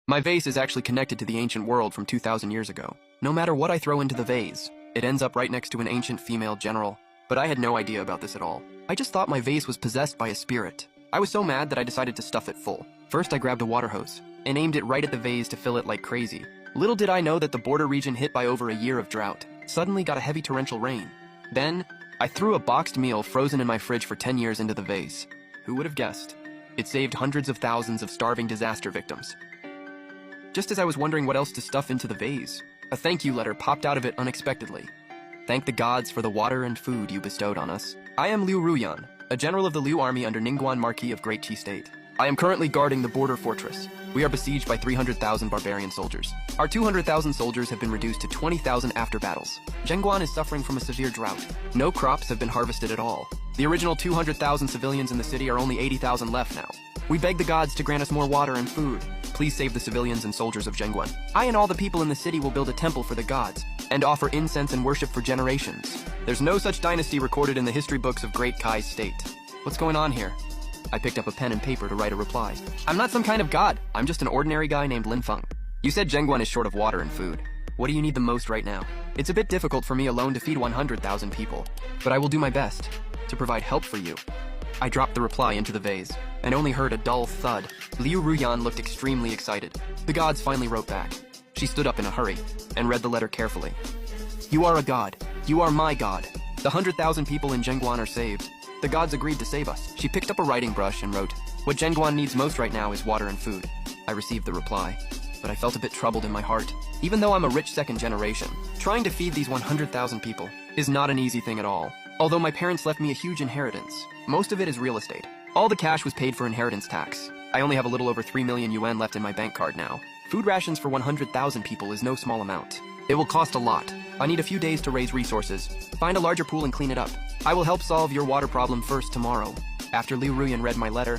My vase is actually connected to the ancient world from 2,000 years ago. No matter what I throw into the vase, it ends up right next to an ancient female general. But I had no idea about this at all. I just thought my vase was possessed by a spirit. I was so mad that I decided to stuff it full. First, I grabbed a water hose and aimed it right at the vase to fill it like crazy. Little did I know that the border region hit by over a year of drought suddenly got a heavy torrential rain. Then, I threw a boxed meal frozen in my fridge for 10 years into the vase. Who would have guessed? It saved hundreds of thousands of starving disaster victims. Just as I was wondering what else to stuff into the vase, a thank you letter popped out of it unexpectedly. Thank the gods for the water and food you bestowed on us. I am Liu Ruyan, a general of the Liu army under 𝐂𝐚𝐦𝐢𝐥𝐬 Marquis of Great Qi State. I am currently guarding the border fortress. We are besieged by 300,000 barbarian soldiers. Our 200,000 soldiers have been reduced to 20,000 after battles. 𝐿 is suffering from a severe drought. No crops have been harvested at all. The original 200,000 civilians in the city are only 80,000 left now. We beg the gods to grant us more water and food. Please save the civilians and soldiers of 𝐿. I and all the people in the city will build a temple for the gods and offer incense and worship for generations. There's no such dynasty recorded in the history books of Great Qi State. What's going on here? I picked up a pen and paper to write a reply. I'm not some kind of god. I'm just an ordinary guy named Lin Feng. You said 𝐿 is short of water and food. What do you need the most right now? It's a bit difficult for me alone to feed 100,000 people, but I will do my best to provide help for you. I dropped the reply into the vase and only heard a dull thud. Liu Ruyan looked extremely excited. The gods finally wrote back. She stood up in a hurry and read the letter carefully. You are a god. You are my god. The 100,000 people in 𝐿 are saved. The gods agreed to save us. She picked up a writing brush and wrote, what 𝐿 needs most right now is water and food. I received the reply, but I felt a bit troubled in my heart. Even though I'm a rich second generation, trying to feed these 100,000 people is not an easy thing at all. Although my parents left me a huge inheritance, most of it is real estate. All the cash was paid for inheritance tax. I only have a little over 3 million yuan left in my bank card now. Food rations for 100,000 people is no small amount. It will cost a lot. I need a few days to raise resources, find a larger pool and clean it up. I will help solve your water problem first tomorrow. After Liu Ruyan read my letter,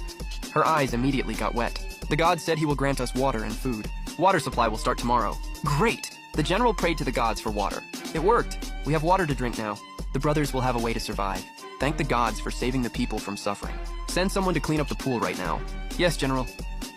her eyes immediately got wet. The god said he will grant us water and food. Water supply will start tomorrow. Great! The general prayed to the gods for water. It worked. We have water to drink now. The brothers will have a way to survive. Thank the gods for saving the people from suffering. Send someone to clean up the pool right now. Yes, General.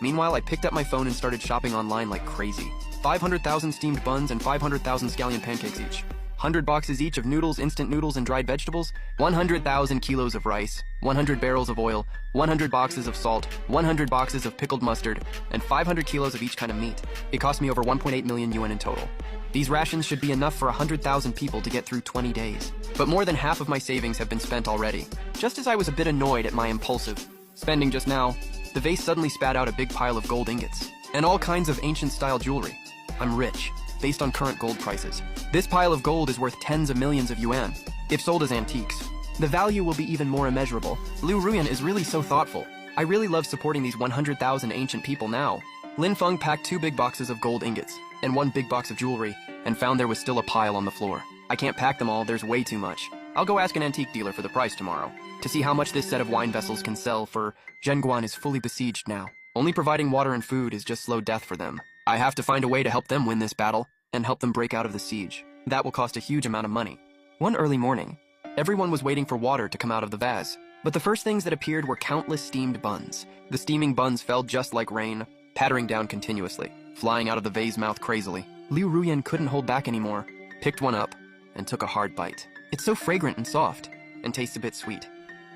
Meanwhile, I picked up my phone and started shopping online like crazy. 500,000 steamed buns and 500,000 scallion pancakes each. 100 boxes each of noodles, instant noodles, and dried vegetables. 100,000 kilos of rice. 100 barrels of oil. 100 boxes of salt. 100 boxes of pickled mustard. And 500 kilos of each kind of meat. It cost me over 1.8 million yuan in total. These rations should be enough for 100,000 people to get through 20 days. But more than half of my savings have been spent already. Just as I was a bit annoyed at my impulsive spending just now, the vase suddenly spat out a big pile of gold ingots and all kinds of ancient-style jewelry. I'm rich, based on current gold prices. This pile of gold is worth tens of millions of yuan, if sold as antiques. The value will be even more immeasurable. Liu Ruyan is really so thoughtful. I really love supporting these 100,000 ancient people now. Lin Feng packed 2 big boxes of gold ingots and 1 big box of jewelry and found there was still a pile on the floor. I can't pack them all, there's way too much. I'll go ask an antique dealer for the price tomorrow to see how much this set of wine vessels can sell, for 𝐿 is fully besieged now. Only providing water and food is just slow death for them. I have to find a way to help them win this battle and help them break out of the siege. That will cost a huge amount of money. One early morning, everyone was waiting for water to come out of the vase, but the first things that appeared were countless steamed buns. The steaming buns fell just like rain, pattering down continuously, flying out of the vase mouth crazily. Liu Ruyan couldn't hold back anymore, picked one up, and took a hard bite. It's so fragrant and soft, and tastes a bit sweet.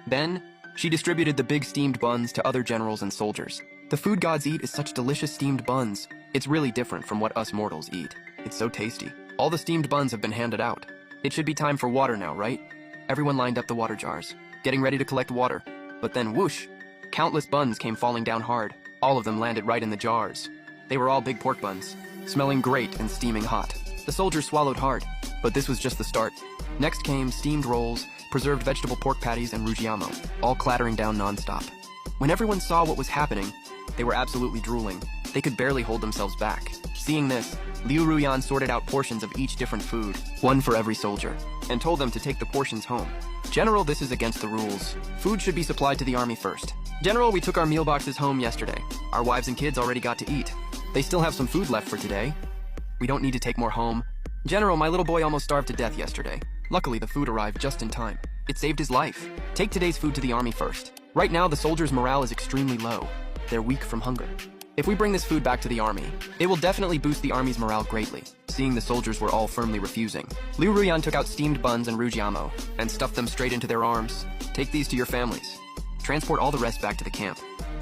Then, she distributed the big steamed buns to other generals and soldiers. The food gods eat is such delicious steamed buns. It's really different from what us mortals eat. It's so tasty. All the steamed buns have been handed out. It should be time for water now, right? Everyone lined up the water jars, getting ready to collect water. But then whoosh! Countless buns came falling down hard. All of them landed right in the jars. They were all big pork buns, smelling great and steaming hot. The soldiers swallowed hard, but this was just the start. Next came steamed rolls, preserved vegetable pork patties, and roujiamo, all clattering down non-stop. When everyone saw what was happening, they were absolutely drooling. They could barely hold themselves back. Seeing this, Liu Ruyan sorted out portions of each different food, one for every soldier, and told them to take the portions home. General, this is against the rules. Food should be supplied to the army first. General, we took our meal boxes home yesterday. Our wives and kids already got to eat. They still have some food left for today. We don't need to take more home. General, my little boy almost starved to death yesterday. Luckily, the food arrived just in time. It saved his life. Take today's food to the army first. Right now, the soldiers' morale is extremely low. They're weak from hunger. If we bring this food back to the army, it will definitely boost the army's morale greatly. Seeing the soldiers were all firmly refusing, 𝐂𝐚𝐬𝐤 took out steamed buns and 𝐂𝐚𝐬𝐤 and stuffed them straight into their arms. Take these to your families. Transport all the rest back to the camp.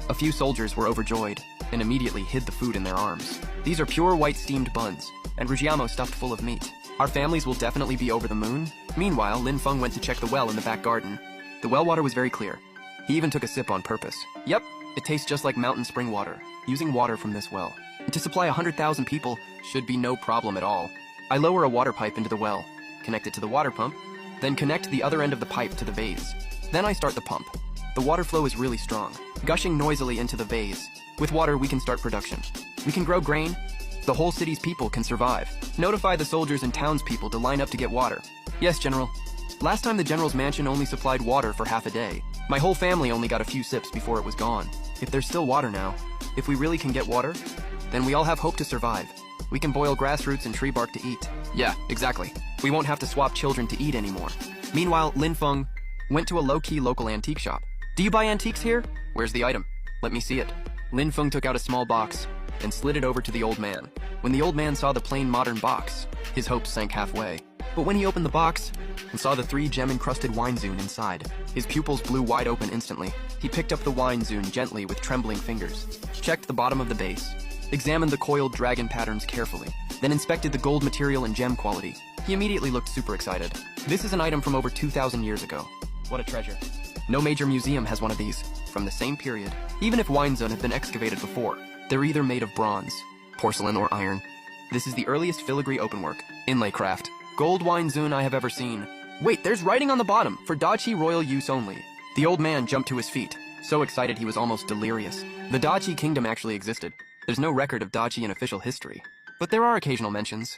A few soldiers were overjoyed and immediately hid the food in their arms. These are pure white steamed buns, and 𝐂𝐚𝐬𝐤 stuffed full of meat. Our families will definitely be over the moon. Meanwhile, Lin Feng went to check the well in the back garden. The well water was very clear. He even took a sip on purpose. Yep, it tastes just like mountain spring water, using water from this well. To supply 100,000 people should be no problem at all. I lower a water pipe into the well, connect it to the water pump, then connect the other end of the pipe to the vase. Then I start the pump. The water flow is really strong, gushing noisily into the vase. With water, we can start production. We can grow grain. The whole city's people can survive. Notify the soldiers and townspeople to line up to get water. Yes, General. Last time the General's mansion only supplied water for half a day. My whole family only got a few sips before it was gone. If there's still water now, if we really can get water, then we all have hope to survive. We can boil grass roots and tree bark to eat. Yeah, exactly. We won't have to swap children to eat anymore. Meanwhile, Lin Feng went to a low-key local antique shop. Do you buy antiques here? Where's the item? Let me see it. Lin Feng took out a small box and slid it over to the old man. When the old man saw the plain modern box, his hopes sank halfway. But when he opened the box and saw the 3 gem-encrusted 𝐕𝐚𝐬𝐤 inside, his pupils blew wide open instantly. He picked up the 𝐕𝐚𝐬𝐤 gently with trembling fingers, checked the bottom of the base, examined the coiled dragon patterns carefully, then inspected the gold material and gem quality. He immediately looked super excited. This is an item from over 2,000 years ago. What a treasure. No major museum has one of these from the same period. Even if 𝐕𝐚𝐬𝐤 have been excavated before, they're either made of bronze, porcelain, or iron. This is the earliest filigree openwork, inlay craft, gold 𝐕𝐚𝐬𝐤 I have ever seen. Wait, there's writing on the bottom, for 𝐷achi royal use only. The old man jumped to his feet, so excited he was almost delirious. The 𝐷achi kingdom actually existed. There's no record of 𝐷achi in official history, but there are occasional mentions.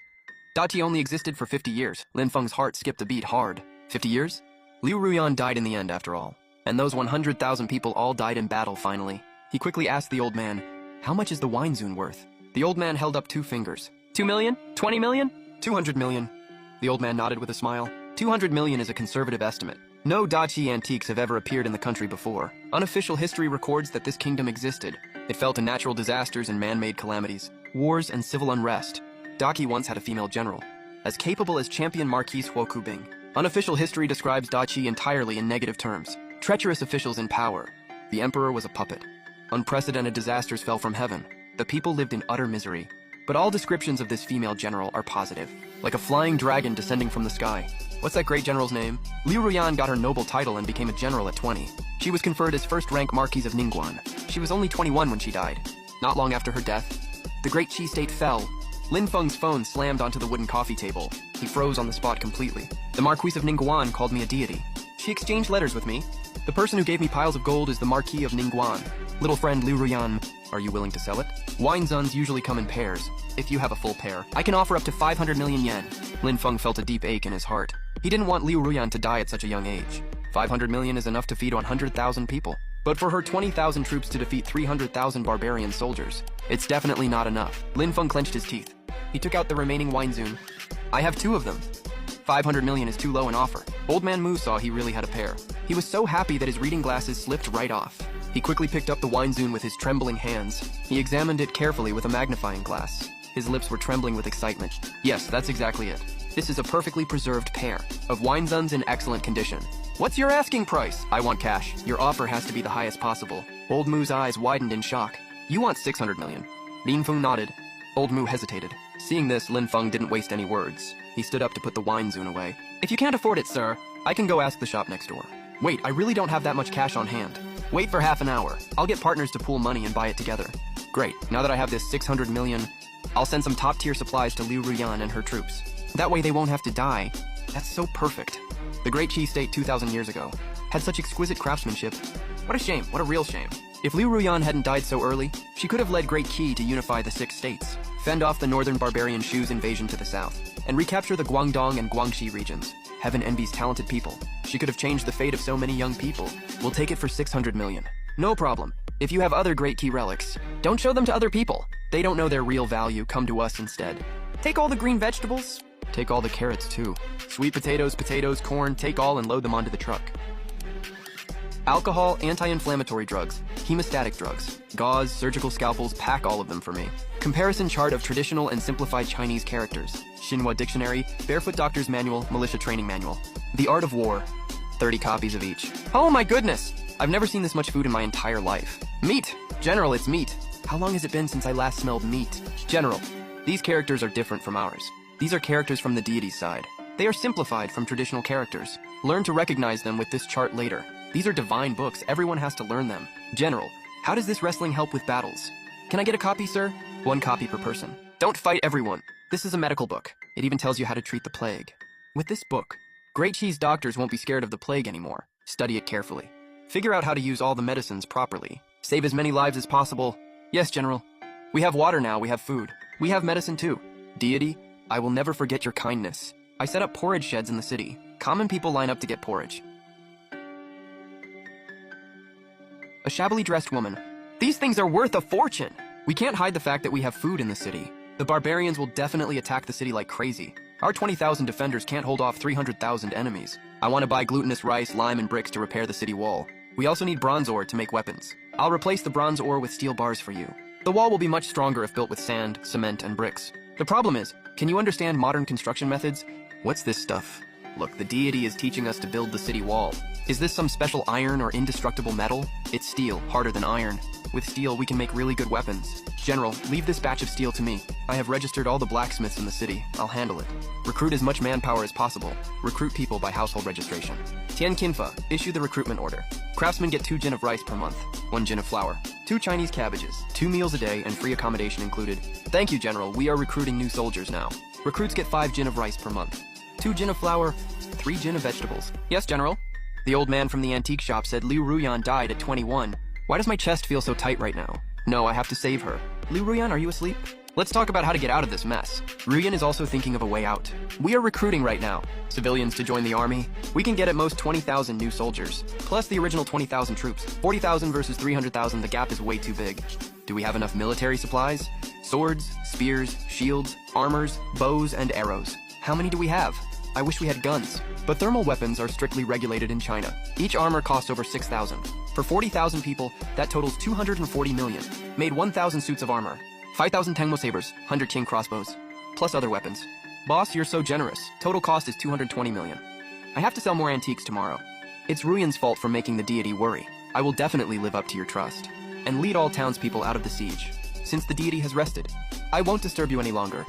𝐷achi only existed for 50 years. Lin Feng's heart skipped a beat hard. 50 years? 𝐂𝐚𝐬𝐤 died in the end after all. And those 100,000 people all died in battle finally. He quickly asked the old man, how much is the 𝐕𝐚𝐬𝐤 worth? The old man held up 2 fingers. 2 million? 20 million? 200 million. The old man nodded with a smile. 200 million is a conservative estimate. No 𝐷achi antiques have ever appeared in the country before. Unofficial history records that this kingdom existed. It fell to natural disasters and man-made calamities, wars and civil unrest. 𝐷achi once had a female general, as capable as champion Marquise Huo Kubing. Unofficial history describes 𝐷achi entirely in negative terms. Treacherous officials in power. The emperor was a puppet. Unprecedented disasters fell from heaven. The people lived in utter misery. But all descriptions of this female general are positive, like a flying dragon descending from the sky. What's that great general's name? 𝐂𝐚𝐬𝐤 got her noble title and became a general at 20. She was conferred as first-rank Marquise of Ningguan. She was only 21 when she died. Not long after her death, the great Qi state fell. Lin Feng's phone slammed onto the wooden coffee table. He froze on the spot completely. The Marquise of Ningguan called me a deity. She exchanged letters with me. The person who gave me piles of gold is the Marquis of Ningguan. Little friend 𝐂𝐚𝐬𝐤, are you willing to sell it? 𝐕𝐚𝐬𝐤s usually come in pairs. If you have a full pair, I can offer up to 500 million yen. Lin Feng felt a deep ache in his heart. He didn't want 𝐂𝐚𝐬𝐤 to die at such a young age. 500 million is enough to feed 100,000 people. But for her 20,000 troops to defeat 300,000 barbarian soldiers, it's definitely not enough. Lin Feng clenched his teeth. He took out the remaining 𝐕𝐚𝐬𝐤. I have 2 of them. 500 million is too low an offer. Old man Mu saw he really had a pair. He was so happy that his reading glasses slipped right off. He quickly picked up the 𝐕𝐚𝐬𝐤 with his trembling hands. He examined it carefully with a magnifying glass. His lips were trembling with excitement. Yes, that's exactly it. This is a perfectly preserved pair of 𝐕𝐚𝐬𝐤s in excellent condition. What's your asking price? I want cash. Your offer has to be the highest possible. Old Mu's eyes widened in shock. You want 600 million. Lin Feng nodded. Old Mu hesitated. Seeing this, Lin Feng didn't waste any words. He stood up to put the 𝐕𝐚𝐬𝐤 away. If you can't afford it, sir, I can go ask the shop next door. Wait, I really don't have that much cash on hand. Wait for half an hour. I'll get partners to pool money and buy it together. Great, now that I have this 600 million, I'll send some top-tier supplies to 𝐂𝐚𝐬𝐤 and her troops. That way they won't have to die. That's so perfect. The great Qi state 2,000 years ago had such exquisite craftsmanship. What a shame, what a real shame. If 𝐂𝐚𝐬𝐤 hadn't died so early, she could have led Great Qi to unify the 6 states, fend off the northern barbarian Shu's invasion to the south, and recapture the Guangdong and Guangxi regions. Heaven envies talented people. She could have changed the fate of so many young people. We'll take it for 600 million. No problem. If you have other Great Qi relics, don't show them to other people. They don't know their real value. Come to us instead. Take all the green vegetables. Take all the carrots too. Sweet potatoes, corn, take all and load them onto the truck. Alcohol, anti-inflammatory drugs, Hemostatic drugs. Gauze, surgical scalpels, pack all of them for me. Comparison chart of traditional and simplified Chinese characters. Xinhua Dictionary, Barefoot Doctor's Manual, Militia Training Manual. The Art of War. 30 copies of each. Oh my goodness! I've never seen this much food in my entire life. Meat! General, it's meat. How long has it been since I last smelled meat? General, these characters are different from ours. These are characters from the deity's side. They are simplified from traditional characters. Learn to recognize them with this chart later. These are divine books, everyone has to learn them. General, how does this wrestling help with battles? Can I get a copy, sir? 1 copy per person. Don't fight everyone. This is a medical book. It even tells you how to treat the plague. With this book, Great Cheese doctors won't be scared of the plague anymore. Study it carefully. Figure out how to use all the medicines properly. Save as many lives as possible. Yes, General. We have water now, we have food. We have medicine too. Deity, I will never forget your kindness. I set up porridge sheds in the city. Common people line up to get porridge. A shabbily dressed woman. These things are worth a fortune! We can't hide the fact that we have food in the city. The barbarians will definitely attack the city like crazy. Our 20,000 defenders can't hold off 300,000 enemies. I want to buy glutinous rice, lime, and bricks to repair the city wall. We also need bronze ore to make weapons. I'll replace the bronze ore with steel bars for you. The wall will be much stronger if built with sand, cement, and bricks. The problem is, can you understand modern construction methods? What's this stuff? Look, the deity is teaching us to build the city wall. Is this some special iron or indestructible metal? It's steel, harder than iron. With steel, we can make really good weapons. General, leave this batch of steel to me. I have registered all the blacksmiths in the city. I'll handle it. Recruit as much manpower as possible. Recruit people by household registration. Tian Kinfa, issue the recruitment order. Craftsmen get 2 jin of rice per month, 1 jin of flour, 2 Chinese cabbages, 2 meals a day, and free accommodation included. Thank you, General. We are recruiting new soldiers now. Recruits get 5 jin of rice per month, 2 jin of flour, 3 jin of vegetables. Yes, General? The old man from the antique shop said Liu Ruyan died at 21. Why does my chest feel so tight right now? No, I have to save her. Liu Ruyan, are you asleep? Let's talk about how to get out of this mess. Ruyan is also thinking of a way out. We are recruiting right now. Civilians to join the army. We can get at most 20,000 new soldiers, plus the original 20,000 troops. 40,000 versus 300,000, the gap is way too big. Do we have enough military supplies? Swords, spears, shields, armors, bows, and arrows. How many do we have? I wish we had guns. But thermal weapons are strictly regulated in China. Each armor costs over 6,000. For 40,000 people, that totals 240 million. Made 1,000 suits of armor. 5,000 Tengmo sabers, 100 king crossbows, plus other weapons. Boss, you're so generous. Total cost is 220 million. I have to sell more antiques tomorrow. It's Ruyan's fault for making the deity worry. I will definitely live up to your trust. And lead all townspeople out of the siege. Since the deity has rested, I won't disturb you any longer.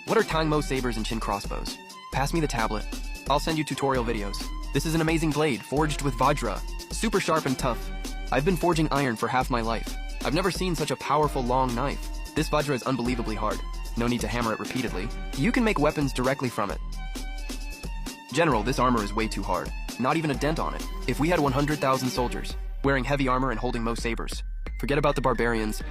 What are Tangmo sabers and chin crossbows? Pass me the tablet. I'll send you tutorial videos. This is an amazing blade, forged with Vajra. Super sharp and tough. I've been forging iron for half my life. I've never seen such a powerful long knife. This Vajra is unbelievably hard. No need to hammer it repeatedly. You can make weapons directly from it. General, this armor is way too hard. Not even a dent on it. If we had 100,000 soldiers, wearing heavy armor and holding Mo sabers, forget about the barbarians.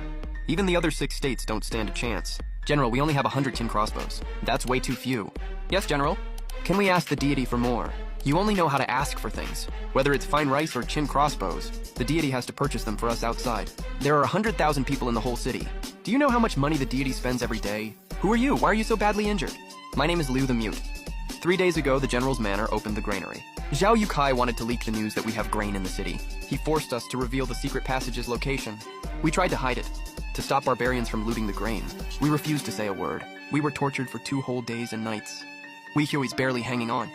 Even the other 6 states don't stand a chance. General, we only have 100 tin crossbows. That's way too few. Yes, General? Can we ask the deity for more? You only know how to ask for things. Whether it's fine rice or chin crossbows, the deity has to purchase them for us outside. There are 100,000 people in the whole city. Do you know how much money the deity spends every day? Who are you? Why are you so badly injured? My name is Liu the Mute. 3 days ago, the General's manor opened the granary. 𝐤𝐤 wanted to leak the news that we have grain in the city. He forced us to reveal the secret passage's location. We tried to hide it, to stop barbarians from looting the grain. We refused to say a word. We were tortured for 2 whole days and nights. 𝐕𝐚𝐬𝐿 is barely hanging on.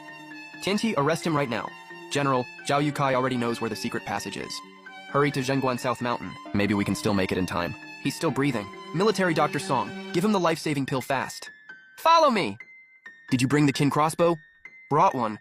Tianqi, arrest him right now. General, 𝐤𝐤 already knows where the secret passage is. Hurry to Zhengguan South Mountain. Maybe we can still make it in time. He's still breathing. Military Dr. Song, give him the life-saving pill fast. Follow me! Did you bring the kin crossbow? Brought one.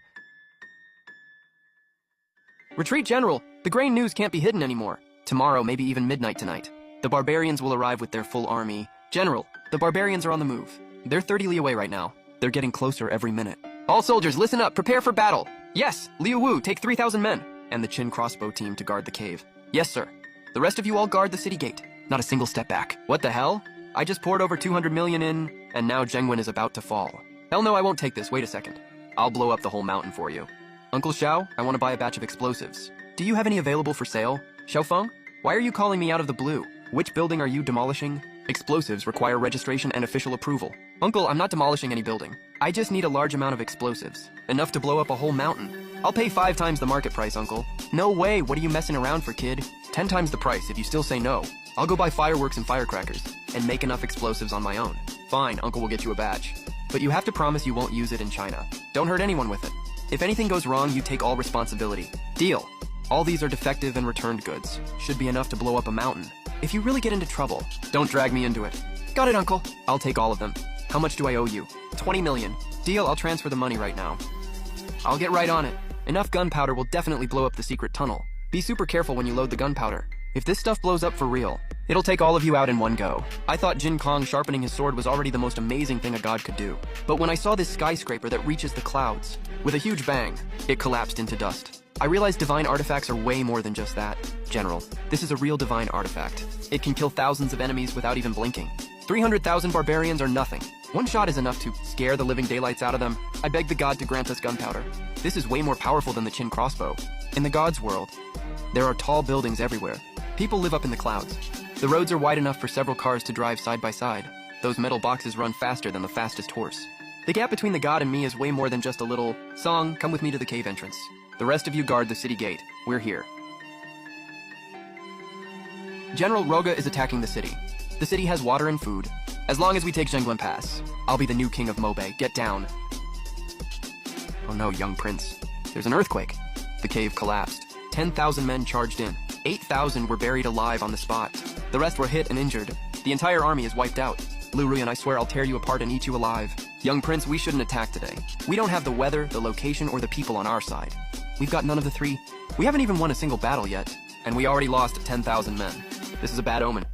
Retreat, General. The grain news can't be hidden anymore. Tomorrow, maybe even midnight tonight. The barbarians will arrive with their full army. General, the barbarians are on the move. They're 30 li away right now. They're getting closer every minute. All soldiers, listen up. Prepare for battle. Yes, Liu Wu, take 3,000 men. And the Qin crossbow team to guard the cave. Yes, sir. The rest of you all guard the city gate. Not a single step back. What the hell? I just poured over 200 million in, and now Zhengguan is about to fall. Hell no, I won't take this. Wait a second. I'll blow up the whole mountain for you. Uncle Xiao, I want to buy a batch of explosives. Do you have any available for sale? Xiaofeng, why are you calling me out of the blue? Which building are you demolishing? Explosives require registration and official approval. Uncle, I'm not demolishing any building. I just need a large amount of explosives. Enough to blow up a whole mountain. I'll pay 5 times the market price, Uncle. No way, what are you messing around for, kid? 10 times the price if you still say no. I'll go buy fireworks and firecrackers and make enough explosives on my own. Fine, Uncle will get you a batch. But you have to promise you won't use it in China. Don't hurt anyone with it. If anything goes wrong, you take all responsibility. Deal. All these are defective and returned goods. Should be enough to blow up a mountain. If you really get into trouble, don't drag me into it. Got it, Uncle. I'll take all of them. How much do I owe you? 20 million. Deal, I'll transfer the money right now. I'll get right on it. Enough gunpowder will definitely blow up the secret tunnel. Be super careful when you load the gunpowder. If this stuff blows up for real, it'll take all of you out in one go. I thought 𝐤𝐚𝐤 sharpening his sword was already the most amazing thing a god could do. But when I saw this skyscraper that reaches the clouds, with a huge bang, it collapsed into dust. I realized divine artifacts are way more than just that. General, this is a real divine artifact. It can kill thousands of enemies without even blinking. 300,000 barbarians are nothing. One shot is enough to scare the living daylights out of them. I beg the god to grant us gunpowder. This is way more powerful than the Qin crossbow. In the god's world, there are tall buildings everywhere. People live up in the clouds. The roads are wide enough for several cars to drive side by side. Those metal boxes run faster than the fastest horse. The gap between the god and me is way more than just a little song, come with me to the cave entrance. The rest of you guard the city gate. We're here. General Roga is attacking the city. The city has water and food. As long as we take Zhenguan Pass, I'll be the new king of Mobe. Get down. Oh no, young prince. There's an earthquake. The cave collapsed. 10,000 men charged in. 8,000 were buried alive on the spot. The rest were hit and injured. The entire army is wiped out. Liu Ruyan, I swear I'll tear you apart and eat you alive. Young prince, we shouldn't attack today. We don't have the weather, the location, or the people on our side. We've got none of the three. We haven't even won a single battle yet. And we already lost 10,000 men. This is a bad omen.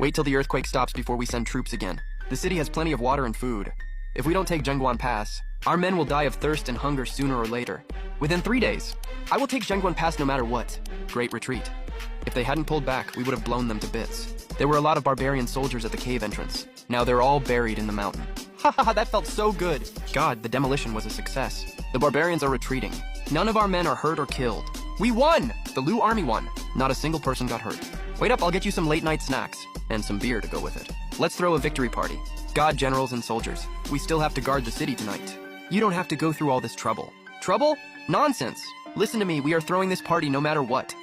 Wait till the earthquake stops before we send troops again. The city has plenty of water and food. If we don't take Zhenguan Pass, our men will die of thirst and hunger sooner or later. Within 3 days, I will take Zhenguan Pass no matter what. Great retreat. If they hadn't pulled back, we would have blown them to bits. There were a lot of barbarian soldiers at the cave entrance. Now they're all buried in the mountain. Haha, that felt so good. God, the demolition was a success. The barbarians are retreating. None of our men are hurt or killed. We won! The Liu army won. Not a single person got hurt. Wait up, I'll get you some late night snacks. And some beer to go with it. Let's throw a victory party. God, generals, and soldiers. We still have to guard the city tonight. You don't have to go through all this trouble. Trouble? Nonsense. Listen to me, we are throwing this party no matter what.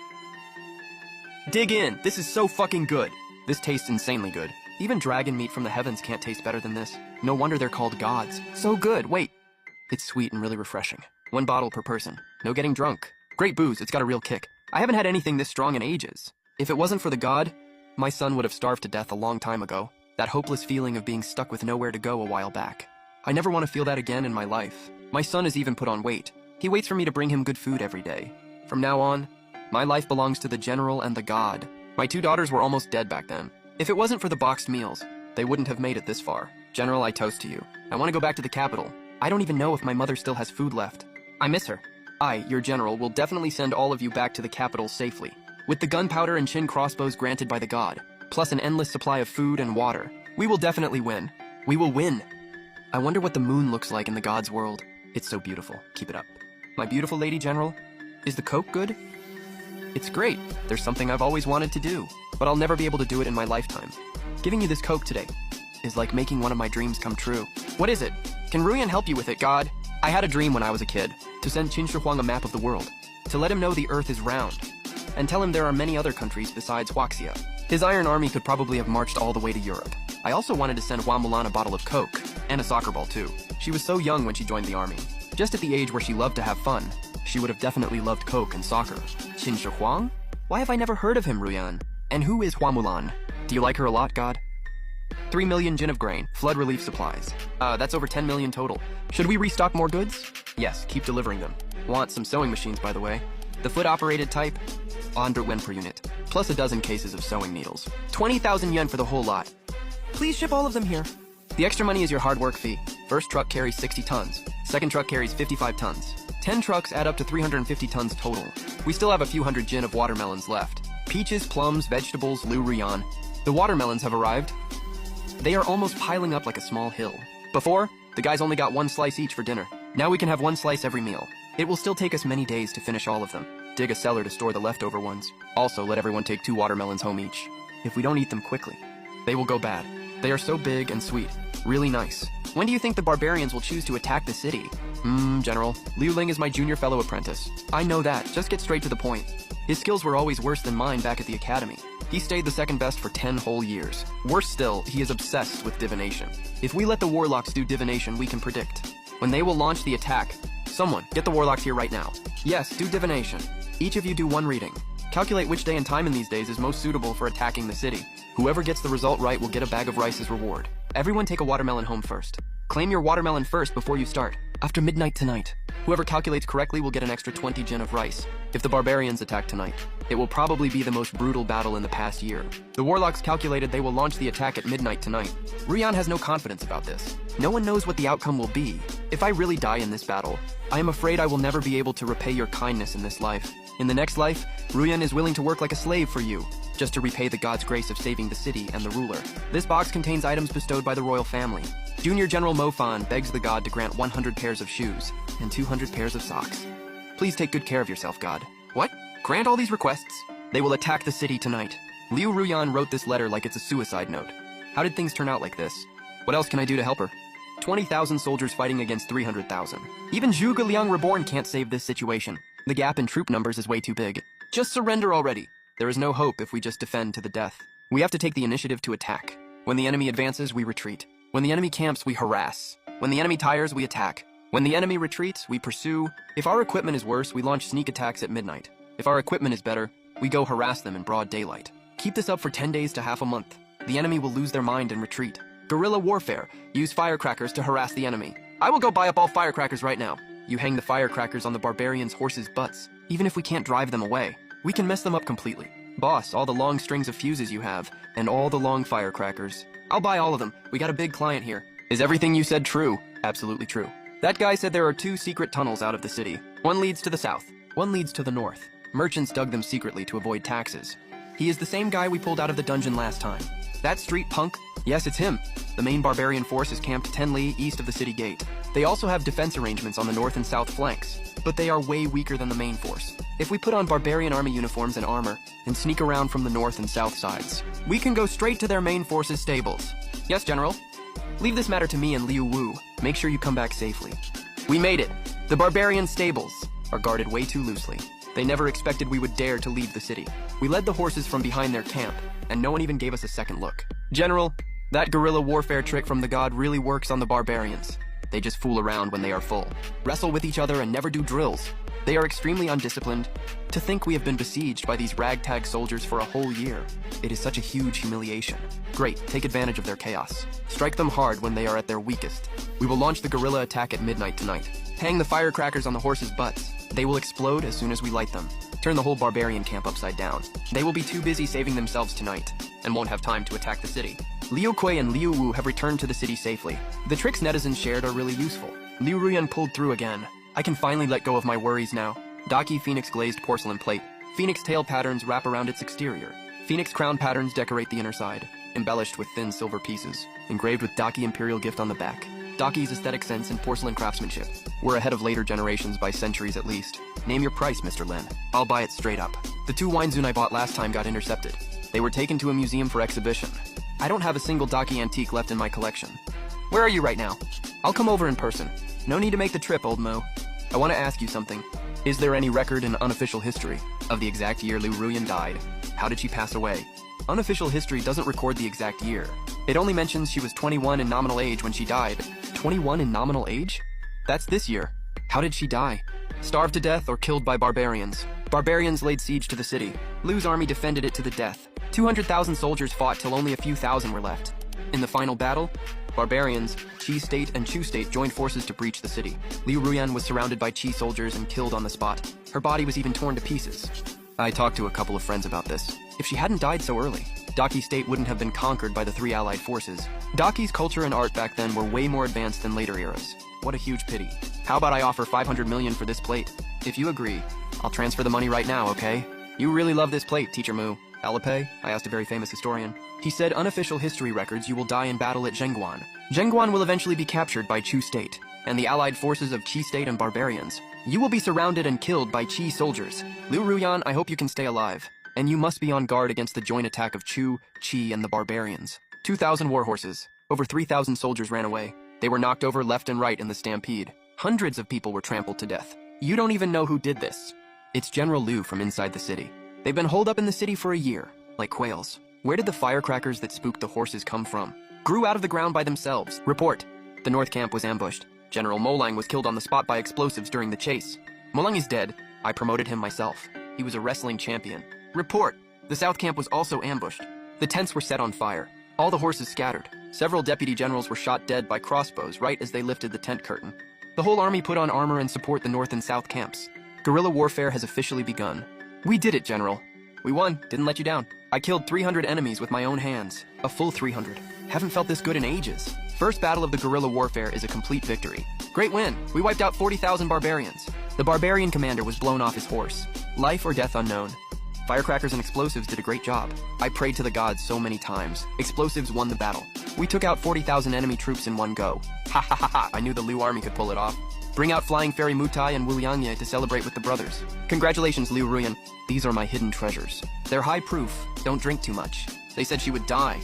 Dig in, this is so fucking good. This tastes insanely good. Even dragon meat from the heavens can't taste better than this. No wonder they're called gods. So good, wait. It's sweet and really refreshing. 1 bottle per person. No getting drunk. Great booze, it's got a real kick. I haven't had anything this strong in ages. If it wasn't for the god, my son would have starved to death a long time ago. That hopeless feeling of being stuck with nowhere to go a while back. I never want to feel that again in my life. My son has even put on weight. He waits for me to bring him good food every day. From now on, my life belongs to the general and the god. My 2 daughters were almost dead back then. If it wasn't for the boxed meals, they wouldn't have made it this far. General, I toast to you. I want to go back to the capital. I don't even know if my mother still has food left. I miss her. I, your general, will definitely send all of you back to the capital safely. With the gunpowder and Qin crossbows granted by the god, plus an endless supply of food and water, we will definitely win. We will win. I wonder what the moon looks like in the god's world. It's so beautiful. Keep it up. My beautiful lady general, is the Coke good? It's great. There's something I've always wanted to do, but I'll never be able to do it in my lifetime. Giving you this Coke today is like making one of my dreams come true. What is it? Can Ruyan help you with it, God? I had a dream when I was a kid, to send Qin Shi Huang a map of the world, to let him know the earth is round, and tell him there are many other countries besides Huaxia. His iron army could probably have marched all the way to Europe. I also wanted to send Hua Mulan a bottle of Coke, and a soccer ball too. She was so young when she joined the army. Just at the age where she loved to have fun, she would have definitely loved Coke and soccer. Qin Shi Huang? Why have I never heard of him, Ruyan? And who is Hua Mulan? Do you like her a lot, God? 3 million jin of grain, flood relief supplies. That's over 10 million total. Should we restock more goods? Yes, keep delivering them. Want some sewing machines, by the way. The foot-operated type, 100 yen per unit, plus a dozen cases of sewing needles. 20,000 yen for the whole lot. Please ship all of them here. The extra money is your hard work fee. First truck carries 60 tons. Second truck carries 55 tons. 10 trucks add up to 350 tons total. We still have a few hundred jin of watermelons left. Peaches, plums, vegetables, Liu Ruyan. The watermelons have arrived. They are almost piling up like a small hill. Before, the guys only got 1 slice each for dinner. Now we can have 1 slice every meal. It will still take us many days to finish all of them. Dig a cellar to store the leftover ones. Also, let everyone take 2 watermelons home each. If we don't eat them quickly, they will go bad. They are so big and sweet. Really nice. When do you think the barbarians will choose to attack the city? General, Liu Ling is my junior fellow apprentice. I know that, just get straight to the point. His skills were always worse than mine back at the academy. He stayed the second best for 10 whole years. Worse still, he is obsessed with divination. If we let the warlocks do divination, we can predict when they will launch the attack. Someone, get the warlocks here right now. Yes, do divination. Each of you do one reading. Calculate which day and time in these days is most suitable for attacking the city. Whoever gets the result right will get a bag of rice as reward. Everyone take a watermelon home first. Claim your watermelon first before you start. After midnight tonight. Whoever calculates correctly will get an extra 20 jin of rice. If the barbarians attack tonight, it will probably be the most brutal battle in the past year. The warlocks calculated they will launch the attack at midnight tonight. Ruyan has no confidence about this. No one knows what the outcome will be. If I really die in this battle, I am afraid I will never be able to repay your kindness in this life. In the next life, Ruyan is willing to work like a slave for you, just to repay the god's grace of saving the city and the ruler. This box contains items bestowed by the royal family. Junior General Mo Fan begs the god to grant 100 pairs of shoes and 200 pairs of socks. Please take good care of yourself, god. What? Grant all these requests? They will attack the city tonight. Liu Ruyan wrote this letter like it's a suicide note. How did things turn out like this? What else can I do to help her? 20,000 soldiers fighting against 300,000. Even Zhuge Liang Reborn can't save this situation. The gap in troop numbers is way too big. Just surrender already. There is no hope if we just defend to the death. We have to take the initiative to attack. When the enemy advances, we retreat. When the enemy camps, we harass. When the enemy tires, we attack. When the enemy retreats, we pursue. If our equipment is worse, we launch sneak attacks at midnight. If our equipment is better, we go harass them in broad daylight. Keep this up for 10 days to half a month. The enemy will lose their mind and retreat. Guerrilla warfare. Use firecrackers to harass the enemy. I will go buy up all firecrackers right now. You hang the firecrackers on the barbarians' horses' butts. Even if we can't drive them away, we can mess them up completely. Boss, all the long strings of fuses you have, and all the long firecrackers. I'll buy all of them. We got a big client here. Is everything you said true? Absolutely true. That guy said there are 2 secret tunnels out of the city. One leads to the south, one leads to the north. Merchants dug them secretly to avoid taxes. He is the same guy we pulled out of the dungeon last time. That street punk? Yes, it's him. The main barbarian force is camped 10 li east of the city gate. They also have defense arrangements on the north and south flanks, but they are way weaker than the main force. If we put on barbarian army uniforms and armor, and sneak around from the north and south sides, we can go straight to their main force's stables. Yes, General? Leave this matter to me and Liu Wu. Make sure you come back safely. We made it. The barbarian stables are guarded way too loosely. They never expected we would dare to leave the city. We led the horses from behind their camp, and no one even gave us a second look. General, that guerrilla warfare trick from the god really works on the barbarians. They just fool around when they are full, wrestle with each other and never do drills. They are extremely undisciplined. To think we have been besieged by these ragtag soldiers for a whole year. It is such a huge humiliation. Great, take advantage of their chaos. Strike them hard when they are at their weakest. We will launch the guerrilla attack at midnight tonight. Hang the firecrackers on the horses' butts. They will explode as soon as we light them. Turn the whole barbarian camp upside down. They will be too busy saving themselves tonight, and won't have time to attack the city. Liu Kuei and Liu Wu have returned to the city safely. The tricks netizens shared are really useful. Liu Ruyan pulled through again. I can finally let go of my worries now. Daki Phoenix glazed porcelain plate. Phoenix tail patterns wrap around its exterior. Phoenix crown patterns decorate the inner side, embellished with thin silver pieces, engraved with Daki Imperial Gift on the back. Daki's aesthetic sense and porcelain craftsmanship. We're ahead of later generations by centuries at least. Name your price, Mr. Lin. I'll buy it straight up. The 2 Weinzun I bought last time got intercepted. They were taken to a museum for exhibition. I don't have a single Daki antique left in my collection. Where are you right now? I'll come over in person. No need to make the trip, old Mo. I want to ask you something. Is there any record in unofficial history of the exact year Liu Ruyan died? How did she pass away? Unofficial history doesn't record the exact year. It only mentions she was 21 in nominal age when she died. 21 in nominal age? That's this year. How did she die? Starved to death or killed by barbarians? Barbarians laid siege to the city. Liu's army defended it to the death. 200,000 soldiers fought till only a few thousand were left. In the final battle, barbarians, Qi State and Chu State joined forces to breach the city. Liu Ruyan was surrounded by Qi soldiers and killed on the spot. Her body was even torn to pieces. I talked to a couple of friends about this. If she hadn't died so early, Daki State wouldn't have been conquered by the 3 allied forces. Daki's culture and art back then were way more advanced than later eras. What a huge pity. How about I offer 500 million for this plate? If you agree, I'll transfer the money right now, okay? You really love this plate, Teacher Mu. Alipay? I asked a very famous historian. He said unofficial history records you will die in battle at Zhengguan. Zhengguan will eventually be captured by Chu State and the allied forces of Qi State and barbarians. You will be surrounded and killed by Qi soldiers. Liu Ruyan, I hope you can stay alive. And you must be on guard against the joint attack of Chu, Qi, and the barbarians. 2,000 war horses. Over 3,000 soldiers ran away. They were knocked over left and right in the stampede. Hundreds of people were trampled to death. You don't even know who did this. It's General Liu from inside the city. They've been holed up in the city for a year, like quails. Where did the firecrackers that spooked the horses come from? Grew out of the ground by themselves. Report. The north camp was ambushed. General 𝐚𝐬𝐬𝐤 was killed on the spot by explosives during the chase. 𝐚𝐬𝐬𝐤 is dead. I promoted him myself. He was a wrestling champion. Report. The south camp was also ambushed. The tents were set on fire. All the horses scattered. Several deputy generals were shot dead by crossbows right as they lifted the tent curtain. The whole army put on armor and support the north and south camps. Guerrilla warfare has officially begun. We did it, General. We won. Didn't let you down. I killed 300 enemies with my own hands. A full 300. Haven't felt this good in ages. First battle of the guerrilla warfare is a complete victory. Great win. We wiped out 40,000 barbarians. The barbarian commander was blown off his horse. Life or death unknown. Firecrackers and explosives did a great job. I prayed to the gods so many times. Explosives won the battle. We took out 40,000 enemy troops in one go. Ha ha ha ha, I knew the Liu army could pull it off. Bring out Flying Fairy Mutai and 𝐕𝐚𝐬𝐤𝐬 to celebrate with the brothers. Congratulations, Liu Ruyan. These are my hidden treasures. They're high proof. Don't drink too much. They said she would die.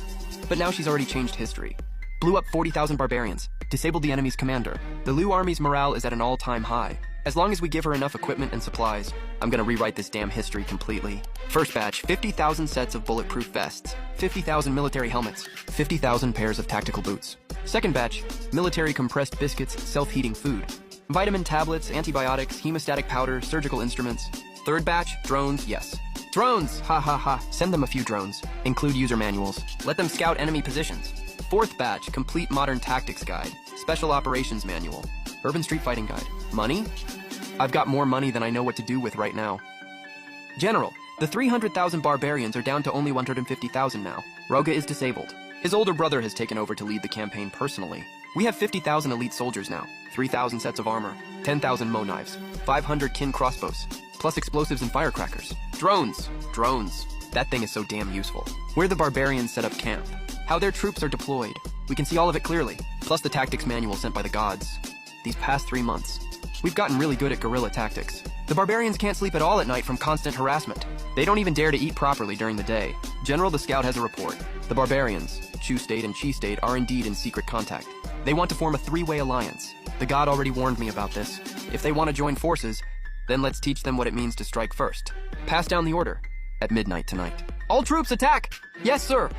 But now she's already changed history. Blew up 40,000 barbarians. Disabled the enemy's commander. The Liu army's morale is at an all-time high. As long as we give her enough equipment and supplies, I'm gonna rewrite this damn history completely. First batch, 50,000 sets of bulletproof vests, 50,000 military helmets, 50,000 pairs of tactical boots. Second batch, military compressed biscuits, self-heating food, vitamin tablets, antibiotics, hemostatic powder, surgical instruments. Third batch, drones, yes. Drones! Ha ha ha. Send them a few drones. Include user manuals. Let them scout enemy positions. Fourth batch, complete modern tactics guide, special operations manual, urban street fighting guide. Money? I've got more money than I know what to do with right now. General, the 300,000 barbarians are down to only 150,000 now. 𝐂𝐚𝐬𝐤 is disabled. His older brother has taken over to lead the campaign personally. We have 50,000 elite soldiers now, 3,000 sets of armor, 10,000 𝐚𝐻 knives, 500 kin crossbows, plus explosives and firecrackers. Drones! Drones. That thing is so damn useful. Where the barbarians set up camp, how their troops are deployed. We can see all of it clearly, plus the tactics manual sent by the gods. These past 3 months, we've gotten really good at guerrilla tactics. The barbarians can't sleep at all at night from constant harassment. They don't even dare to eat properly during the day. General, the scout has a report. The barbarians, 𝐸 State and 𝐶 State, are indeed in secret contact. They want to form a 3-way alliance. The god already warned me about this. If they want to join forces, then let's teach them what it means to strike first. Pass down the order. At midnight tonight. All troops attack! Yes, sir!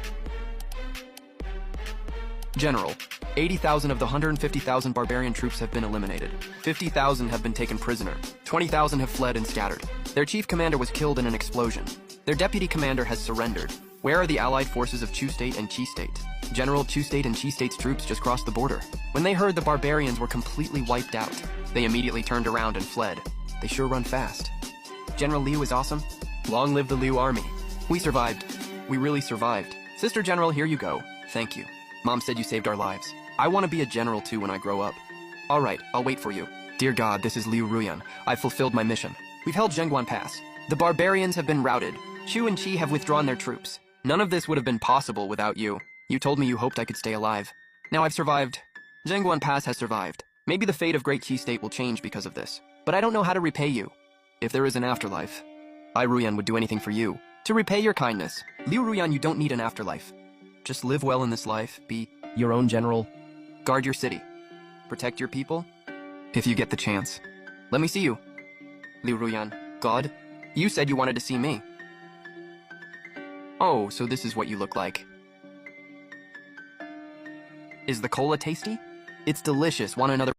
General, 80,000 of the 150,000 barbarian troops have been eliminated. 50,000 have been taken prisoner. 20,000 have fled and scattered. Their chief commander was killed in an explosion. Their deputy commander has surrendered. Where are the allied forces of 𝐸 State and 𝐶 State? General, 𝐸 State and 𝐶 State's troops just crossed the border. When they heard the barbarians were completely wiped out, they immediately turned around and fled. They sure run fast. General Liu is awesome. Long live the Liu army. We survived. We really survived. Sister General, here you go. Thank you. Mom said you saved our lives. I want to be a general too when I grow up. All right, I'll wait for you. Dear God, this is Liu Ruyan. I've fulfilled my mission. We've held 𝐿𝐺𝐠 Pass. The barbarians have been routed. 𝐸 and 𝐶 have withdrawn their troops. None of this would have been possible without you. You told me you hoped I could stay alive. Now I've survived. 𝐿𝐺𝐠 Pass has survived. Maybe the fate of great 𝐶 State will change because of this. But I don't know how to repay you. If there is an afterlife, I, Ruyan, would do anything for you. To repay your kindness. Liu Ruyan, you don't need an afterlife. Just live well in this life, be your own general, guard your city, protect your people, if you get the chance. Let me see you. Liu Ruyan, God, you said you wanted to see me. Oh, so this is what you look like. Is the cola tasty? It's delicious. Want another?